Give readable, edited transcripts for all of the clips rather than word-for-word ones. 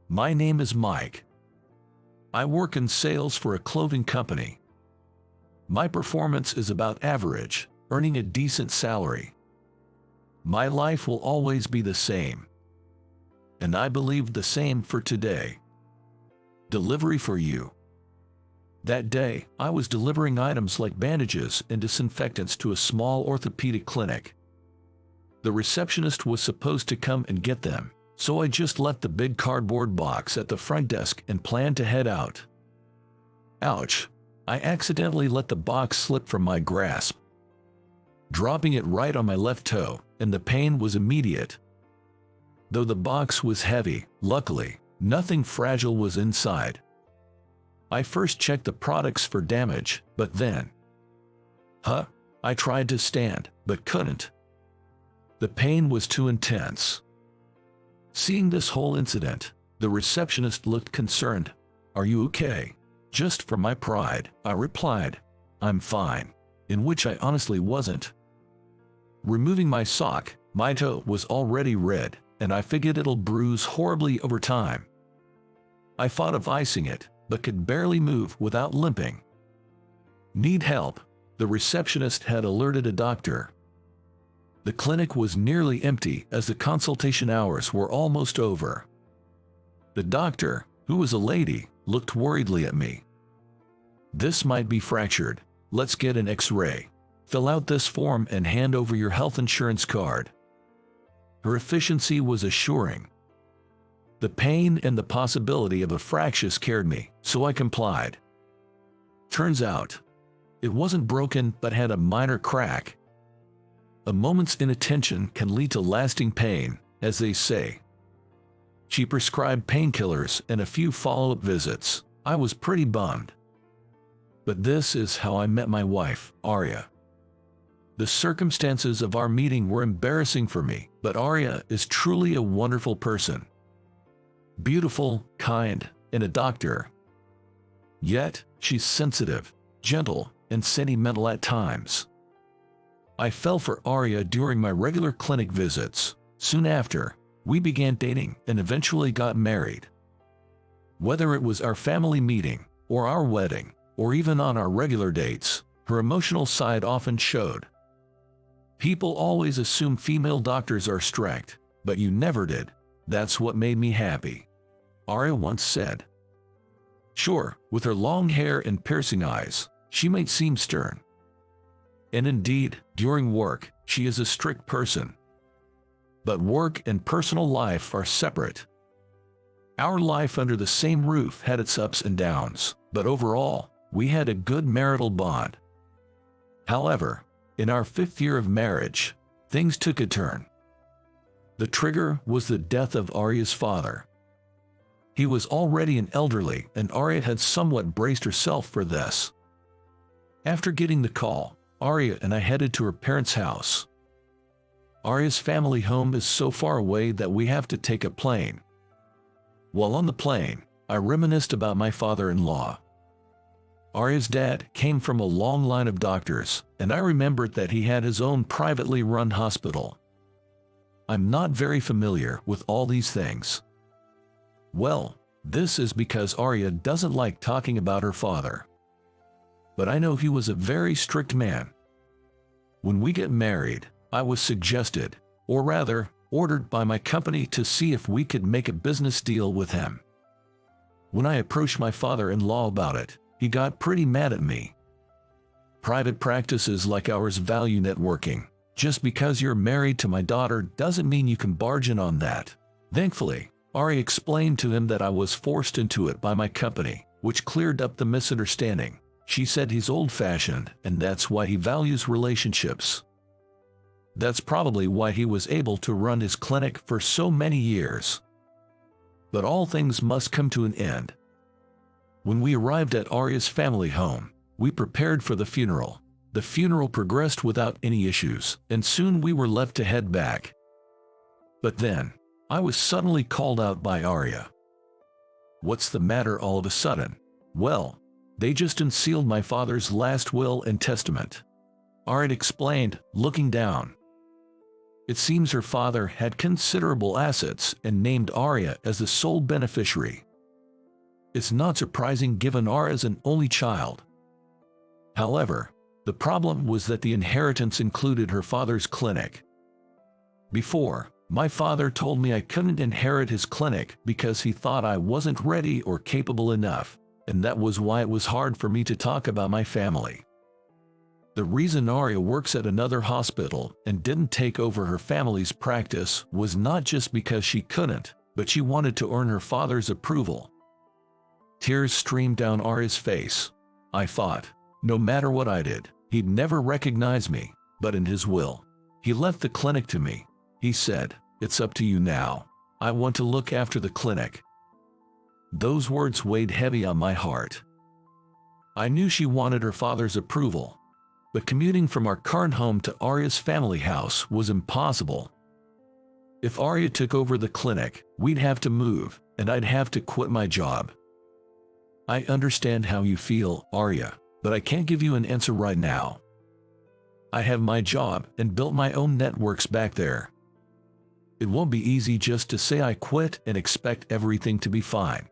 My name is Mike. I work in sales for a clothing company. My performance is about average, earning a decent salary. My life will always be the same. And I believe the same for today. Delivery for you. That day, I was delivering items like bandages and disinfectants to a small orthopedic clinic. The receptionist was supposed to come and get them, so I just left the big cardboard box at the front desk and planned to head out. Ouch! I accidentally let the box slip from my grasp, dropping it right on my left toe, and the pain was immediate. Though the box was heavy, luckily, nothing fragile was inside. I first checked the products for damage, but then... I tried to stand, but couldn't. The pain was too intense. Seeing this whole incident, the receptionist looked concerned. "Are you okay?" "Just for my pride," I replied. "I'm fine." In which I honestly wasn't. Removing my sock, my toe was already red, and I figured it'll bruise horribly over time. I thought of icing it, but could barely move without limping. "Need help?" The receptionist had alerted a doctor. The clinic was nearly empty as the consultation hours were almost over. The doctor, who was a lady, looked worriedly at me. "This might be fractured. Let's get an X-ray. Fill out this form and hand over your health insurance card." Her efficiency was assuring. The pain and the possibility of a fracture scared me, so I complied. Turns out, it wasn't broken but had a minor crack. A moment's inattention can lead to lasting pain, as they say. She prescribed painkillers and a few follow-up visits. I was pretty bummed. But this is how I met my wife, Arya. The circumstances of our meeting were embarrassing for me, but Arya is truly a wonderful person. Beautiful, kind, and a doctor. Yet, she's sensitive, gentle, and sentimental at times. I fell for Arya during my regular clinic visits. Soon after, we began dating and eventually got married. Whether it was our family meeting, or our wedding, or even on our regular dates, her emotional side often showed. People always assume female doctors are strict, but you never did. That's what made me happy. Arya once said. Sure, with her long hair and piercing eyes, she might seem stern. And indeed, during work, she is a strict person. But work and personal life are separate. Our life under the same roof had its ups and downs, but overall, we had a good marital bond. However, in our 5th year of marriage, things took a turn. The trigger was the death of Arya's father. He was already an elderly, and Arya had somewhat braced herself for this. After getting the call, Arya and I headed to her parents' house. Arya's family home is so far away that we have to take a plane. While on the plane, I reminisced about my father-in-law. Arya's dad came from a long line of doctors, and I remembered that he had his own privately run hospital. I'm not very familiar with all these things. Well, this is because Arya doesn't like talking about her father. But I know he was a very strict man. When we get married, I was suggested, or rather, ordered by my company to see if we could make a business deal with him. When I approached my father-in-law about it, he got pretty mad at me. Private practices like ours value networking. Just because you're married to my daughter doesn't mean you can barge in on that. Thankfully, Arya explained to him that I was forced into it by my company, which cleared up the misunderstanding. She said he's old-fashioned, and that's why he values relationships. That's probably why he was able to run his clinic for so many years. But all things must come to an end. When we arrived at Arya's family home, we prepared for the funeral. The funeral progressed without any issues, and soon we were left to head back. But then, I was suddenly called out by Arya. What's the matter all of a sudden? Well, they just unsealed my father's last will and testament. Arya explained, looking down. It seems her father had considerable assets and named Arya as the sole beneficiary. It's not surprising given Arya's an only child. However, the problem was that the inheritance included her father's clinic. Before, my father told me I couldn't inherit his clinic because he thought I wasn't ready or capable enough, and that was why it was hard for me to talk about my family. The reason Arya works at another hospital and didn't take over her family's practice was not just because she couldn't, but she wanted to earn her father's approval. Tears streamed down Arya's face. I thought, no matter what I did, he'd never recognize me, but in his will, he left the clinic to me. He said, "It's up to you now. I want to look after the clinic." Those words weighed heavy on my heart. I knew she wanted her father's approval, but commuting from our current home to Arya's family house was impossible. If Arya took over the clinic, we'd have to move, and I'd have to quit my job. I understand how you feel, Arya, but I can't give you an answer right now. I have my job and built my own networks back there. It won't be easy just to say I quit and expect everything to be fine.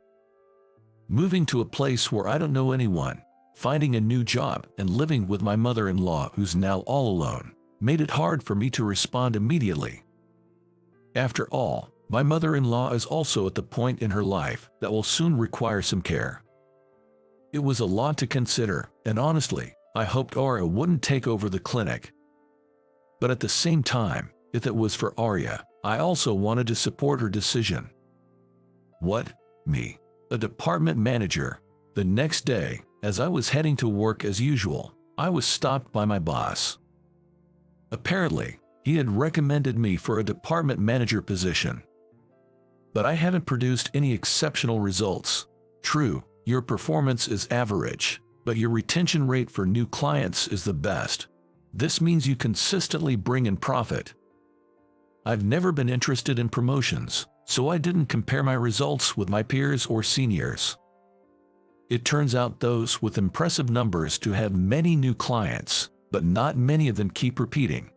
Moving to a place where I don't know anyone, finding a new job, and living with my mother-in-law who's now all alone, made it hard for me to respond immediately. After all, my mother-in-law is also at the point in her life that will soon require some care. It was a lot to consider, and honestly, I hoped Arya wouldn't take over the clinic. But at the same time, if it was for Arya, I also wanted to support her decision. What? Me? A department manager? The next day, as I was heading to work as usual, I was stopped by my boss. Apparently, he had recommended me for a department manager position. But I haven't produced any exceptional results. True, your performance is average, but your retention rate for new clients is the best. This means you consistently bring in profit. I've never been interested in promotions, so I didn't compare my results with my peers or seniors. It turns out those with impressive numbers to have many new clients, but not many of them keep repeating.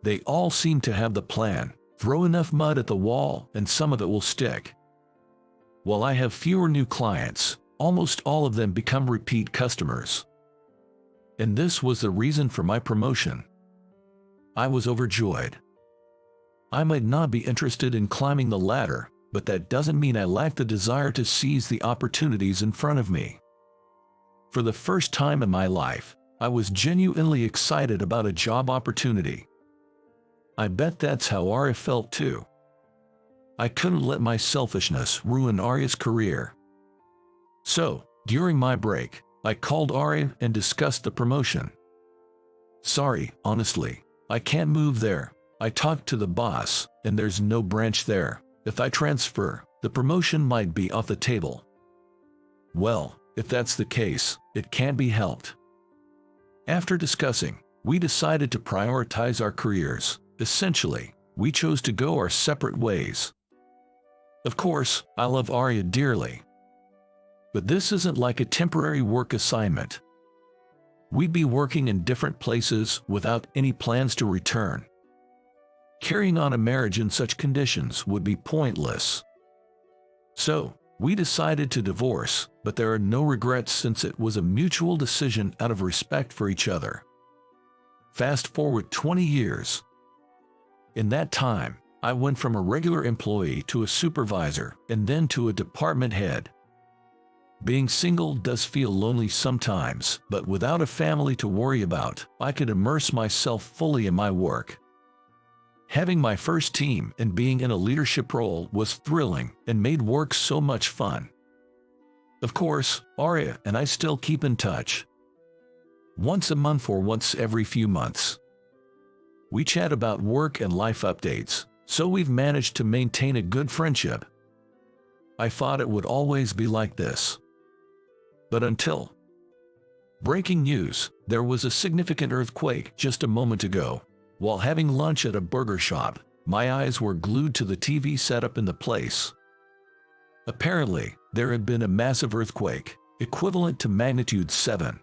They all seem to have the plan, throw enough mud at the wall and some of it will stick. While I have fewer new clients, almost all of them become repeat customers. And this was the reason for my promotion. I was overjoyed. I might not be interested in climbing the ladder, but that doesn't mean I lack the desire to seize the opportunities in front of me. For the first time in my life, I was genuinely excited about a job opportunity. I bet that's how Arya felt too. I couldn't let my selfishness ruin Arya's career. So, during my break, I called Arya and discussed the promotion. "Sorry, honestly, I can't move there. I talked to the boss, and there's no branch there. If I transfer, the promotion might be off the table." "Well, if that's the case, it can't be helped." After discussing, we decided to prioritize our careers. Essentially, we chose to go our separate ways. Of course, I love Arya dearly. But this isn't like a temporary work assignment. We'd be working in different places without any plans to return. Carrying on a marriage in such conditions would be pointless. So, we decided to divorce, but there are no regrets since it was a mutual decision out of respect for each other. Fast forward 20 years. In that time, I went from a regular employee to a supervisor and then to a department head. Being single does feel lonely sometimes, but without a family to worry about, I could immerse myself fully in my work. Having my first team and being in a leadership role was thrilling and made work so much fun. Of course, Arya and I still keep in touch. Once a month or once every few months. We chat about work and life updates, so we've managed to maintain a good friendship. I thought it would always be like this. But until. Breaking news, there was a significant earthquake just a moment ago. While having lunch at a burger shop, my eyes were glued to the TV setup in the place. Apparently, there had been a massive earthquake, equivalent to magnitude 7.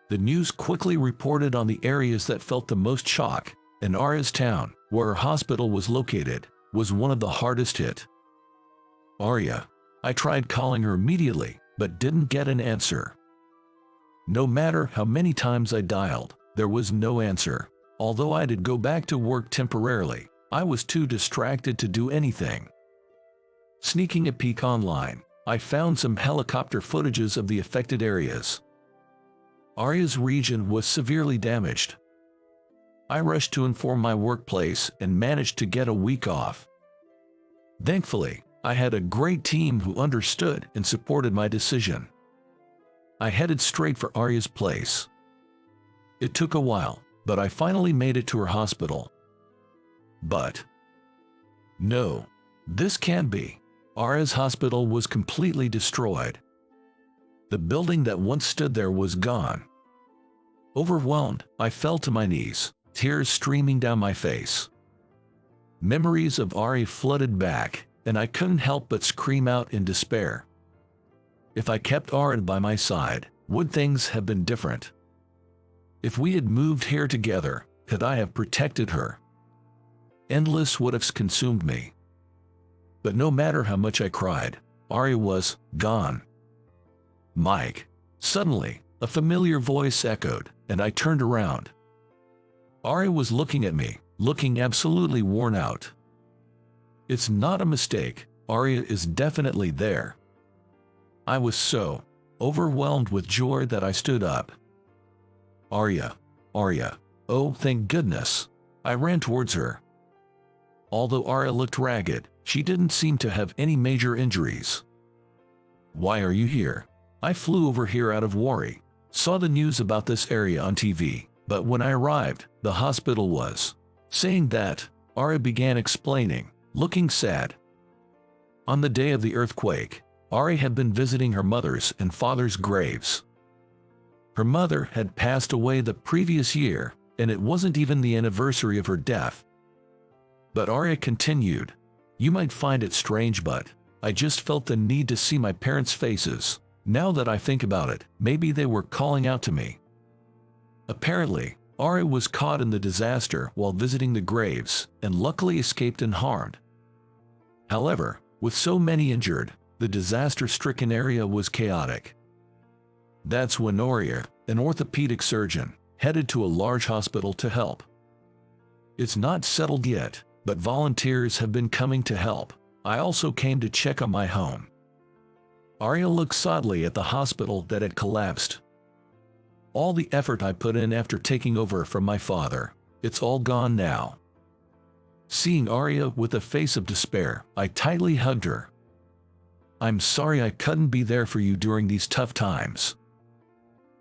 The news quickly reported on the areas that felt the most shock, and Arya's town, where her hospital was located, was one of the hardest hit. Arya. I tried calling her immediately, but didn't get an answer. No matter how many times I dialed, there was no answer. Although I did go back to work temporarily, I was too distracted to do anything. Sneaking a peek online, I found some helicopter footages of the affected areas. Arya's region was severely damaged. I rushed to inform my workplace and managed to get a week off. Thankfully, I had a great team who understood and supported my decision. I headed straight for Arya's place. It took a while, but I finally made it to her hospital. But no, this can't be. Arya's hospital was completely destroyed. The building that once stood there was gone. Overwhelmed, I fell to my knees, tears streaming down my face. Memories of Arya flooded back, and I couldn't help but scream out in despair. If I kept Arya by my side, would things have been different? If we had moved here together, could I have protected her? Endless what-ifs consumed me. But no matter how much I cried, Arya was gone. Mike. Suddenly, a familiar voice echoed, and I turned around. Arya was looking at me, looking absolutely worn out. It's not a mistake, Arya is definitely there. I was so overwhelmed with joy that I stood up. Arya, Arya, oh thank goodness. I ran towards her. Although Arya looked ragged, she didn't seem to have any major injuries. Why are you here? I flew over here out of worry, saw the news about this area on TV, but when I arrived, the hospital was. Saying that, Arya began explaining, looking sad. On the day of the earthquake, Arya had been visiting her mother's and father's graves. Her mother had passed away the previous year, and it wasn't even the anniversary of her death. But Arya continued, "You might find it strange, but I just felt the need to see my parents' faces. Now that I think about it, maybe they were calling out to me." Apparently, Arya was caught in the disaster while visiting the graves and luckily escaped unharmed. However, with so many injured, the disaster-stricken area was chaotic. That's when Arya, an orthopedic surgeon, headed to a large hospital to help. It's not settled yet, but volunteers have been coming to help. I also came to check on my home. Arya looked sadly at the hospital that had collapsed. All the effort I put in after taking over from my father, it's all gone now. Seeing Arya with a face of despair, I tightly hugged her. "I'm sorry I couldn't be there for you during these tough times."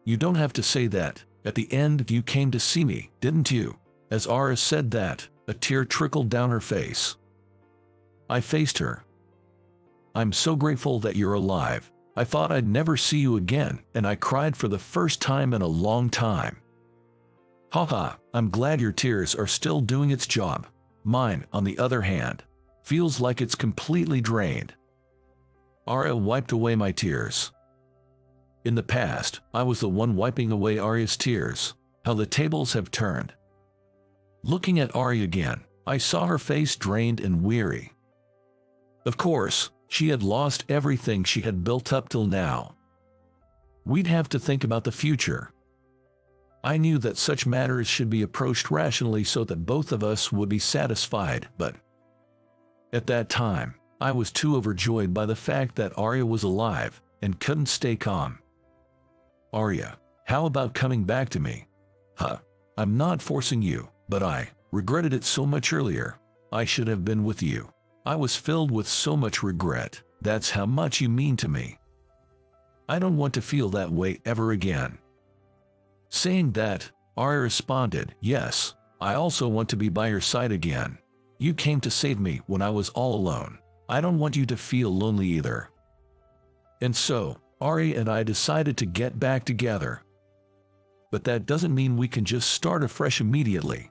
"You don't have to say that. At the end you came to see me, didn't you?" As Arya said that, a tear trickled down her face. I faced her. "I'm so grateful that you're alive. I thought I'd never see you again, and I cried for the first time in a long time." "Haha, I'm glad your tears are still doing its job. Mine, on the other hand, feels like it's completely drained." Arya wiped away my tears. In the past, I was the one wiping away Arya's tears. How the tables have turned. Looking at Arya again, I saw her face drained and weary. Of course, she had lost everything she had built up till now. We'd have to think about the future. I knew that such matters should be approached rationally so that both of us would be satisfied, but at that time, I was too overjoyed by the fact that Arya was alive and couldn't stay calm. "Arya, how about coming back to me?" I'm not forcing you, but I regretted it so much earlier. I should have been with you. I was filled with so much regret. That's how much you mean to me. I don't want to feel that way ever again." Saying that, Arya responded, "Yes, I also want to be by your side again. You came to save me when I was all alone. I don't want you to feel lonely either." And so, Arya and I decided to get back together. But that doesn't mean we can just start afresh immediately.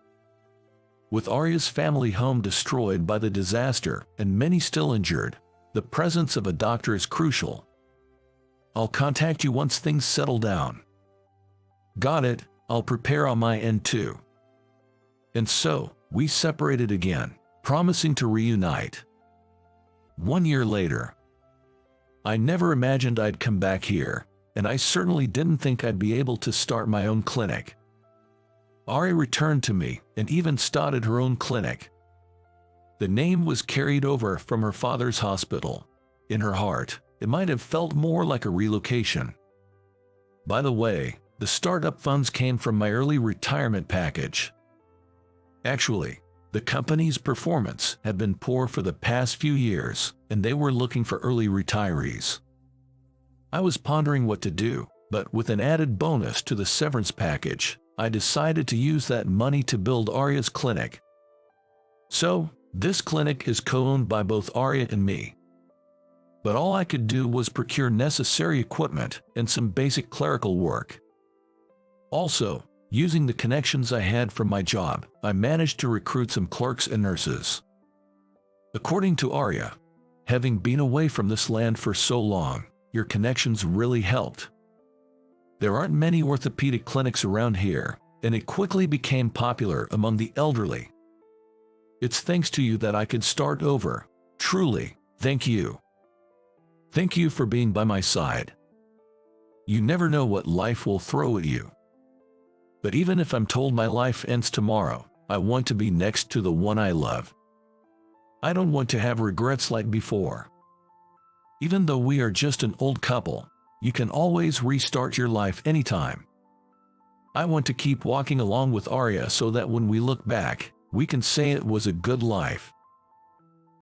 With Arya's family home destroyed by the disaster and many still injured, the presence of a doctor is crucial. "I'll contact you once things settle down." "Got it, I'll prepare on my end too." And so, we separated again, promising to reunite. 1 year later. I never imagined I'd come back here, and I certainly didn't think I'd be able to start my own clinic. Arya returned to me and even started her own clinic. The name was carried over from her father's hospital. In her heart, it might have felt more like a relocation. By the way, the startup funds came from my early retirement package. Actually, the company's performance had been poor for the past few years, and they were looking for early retirees. I was pondering what to do, but with an added bonus to the severance package, I decided to use that money to build Arya's clinic. So, this clinic is co-owned by both Arya and me. But all I could do was procure necessary equipment and some basic clerical work. Also, using the connections I had from my job, I managed to recruit some clerks and nurses. According to Arya, having been away from this land for so long, your connections really helped. There aren't many orthopedic clinics around here, and it quickly became popular among the elderly. It's thanks to you that I could start over. Truly, thank you. Thank you for being by my side. You never know what life will throw at you. But even if I'm told my life ends tomorrow, I want to be next to the one I love. I don't want to have regrets like before. Even though we are just an old couple, you can always restart your life anytime. I want to keep walking along with Arya so that when we look back, we can say it was a good life.